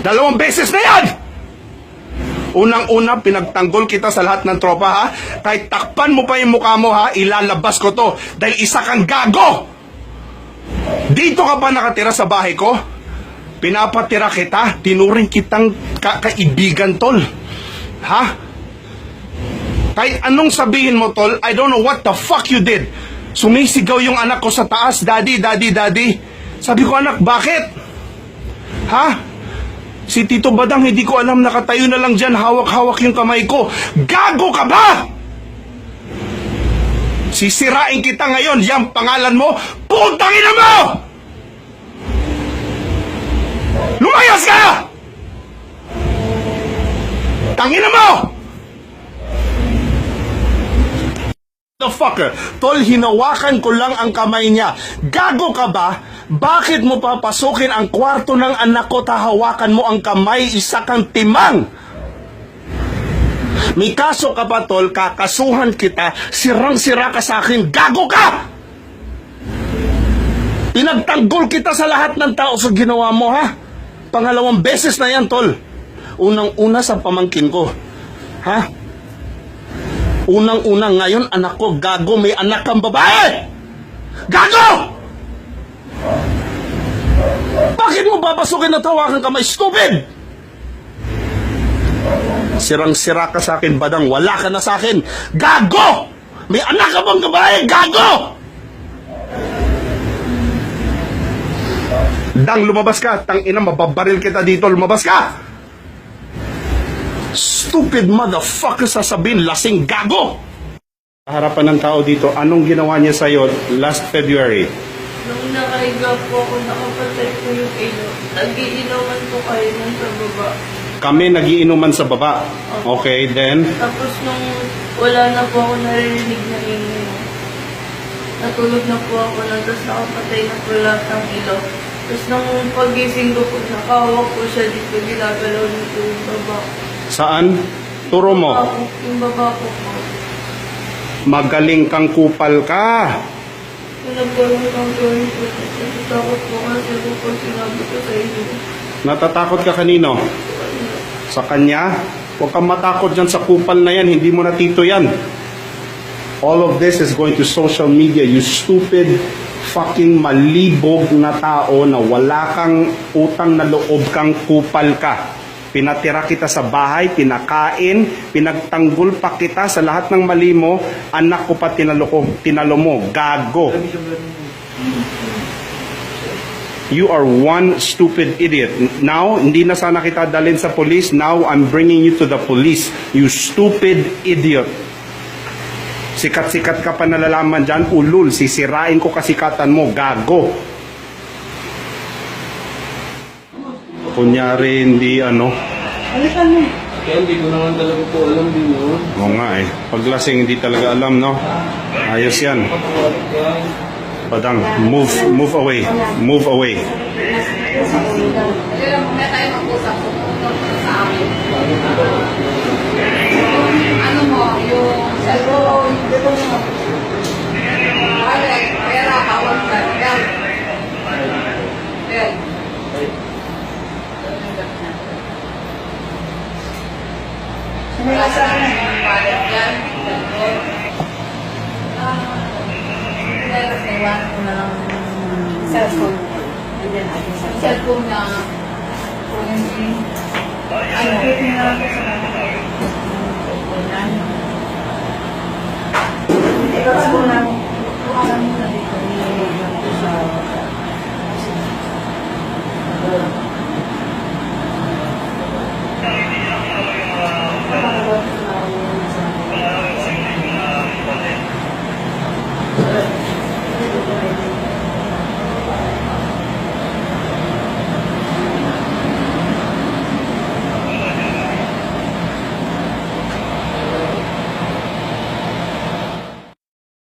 2 beses na yan! Unang-una, pinagtanggol kita sa lahat ng tropa, ha? Kahit takpan mo pa yung mukha mo, ha? Ilalabas ko to. Dahil isa kang gago! Dito ka pa nakatira sa bahay ko? Pinapatira kita? Tinuring kitang kaibigan, tol. Ha? Kahit anong sabihin mo, tol, I don't know what the fuck you did. Sumisigaw yung anak ko sa taas, daddy, daddy, daddy. Sabi ko, anak, bakit? Ha? Si Tito Badang, hindi ko alam, nakatayo na lang dyan, hawak-hawak yung kamay ko. Gago ka ba? Sisirain kita ngayon, yung pangalan mo, putang ina mo! Lumayas ka! Tangina mo! The fucker, tol, hinawakan ko lang ang kamay niya. Gago ka ba? Bakit mo papasukin ang kwarto ng anak ko, tahawakan mo ang kamay, isa kang timang? May kaso ka pa, tol, kakasuhan kita, sirang-sira ka sa akin, gago ka! Pinagtanggol kita sa lahat ng tao sa ginawa mo, ha? 2 beses na yan, tol. Unang-una sa pamangkin ko, ha? Unang-una ngayon, anak ko, gago, may anak kang babae! Gago! Bakit mo babasukin at hawakan kamay? Stupid! Sirang-sira ka sa akin, Badang. Wala ka na sa akin. Gago! May anak ka bang babae? Gago! Dang, lumabas ka. Tangina, mababaril kita dito. Lumabas ka! Stupid motherfucker, sasabihin, lasing gago! Harapan ng tao dito, anong ginawa niya sa'yo last February? Nung nakahiga po ako, nakapatay ko yung ilo. Nagiinuman po kayo nun sa baba. Kami nagiinuman sa baba. Okay, then? Tapos nung wala na po ako naririnig na ingay, natulog na po ako nun, tapos nakapatay na po lahat ng ilo. Tapos nung pagising ko po, nakahawak po siya dito, ginagalaw nito yung baba. Saan? Turo mo. Yung baba ko po. Magaling kang kupal ka. Pinagkaroon ng gawin po. Natatakot po kasi po pag sinabi ko sa inyo. Natatakot ka kanino? Sa kanya? Huwag kang matakot dyan sa kupal na yan. Hindi mo natito yan. All of this is going to social media. You stupid, fucking malibog na tao na wala kang utang na loob, kang kupal ka. Pinatira kita sa bahay, pinakain, pinagtanggol pa kita sa lahat ng mali mo, anak ko pa tinalo mo, gago. You are one stupid idiot. Now, hindi na sana kita dalhin sa police, now I'm bringing you to the police. You stupid idiot. Sikat-sikat ka pa nalalaman dyan, ulul, sisirain ko kasikatan mo, gago. Kunyari, hindi ano. Alisan mo. Kaya hindi ko naman talaga po alam din yun. Oo nga eh. Paglasing hindi talaga alam, no? Ayos yan. Padang, move away. Move away. Kaya muna tayo mag-usap sa amin. Ano mo, yung cellphone, dito mo. Alright, pera, hawag ka. Yan. Wala sa akin. Bayad yan. Tapos naiwanan ko na lang cellphone. And then, cellphone na ano,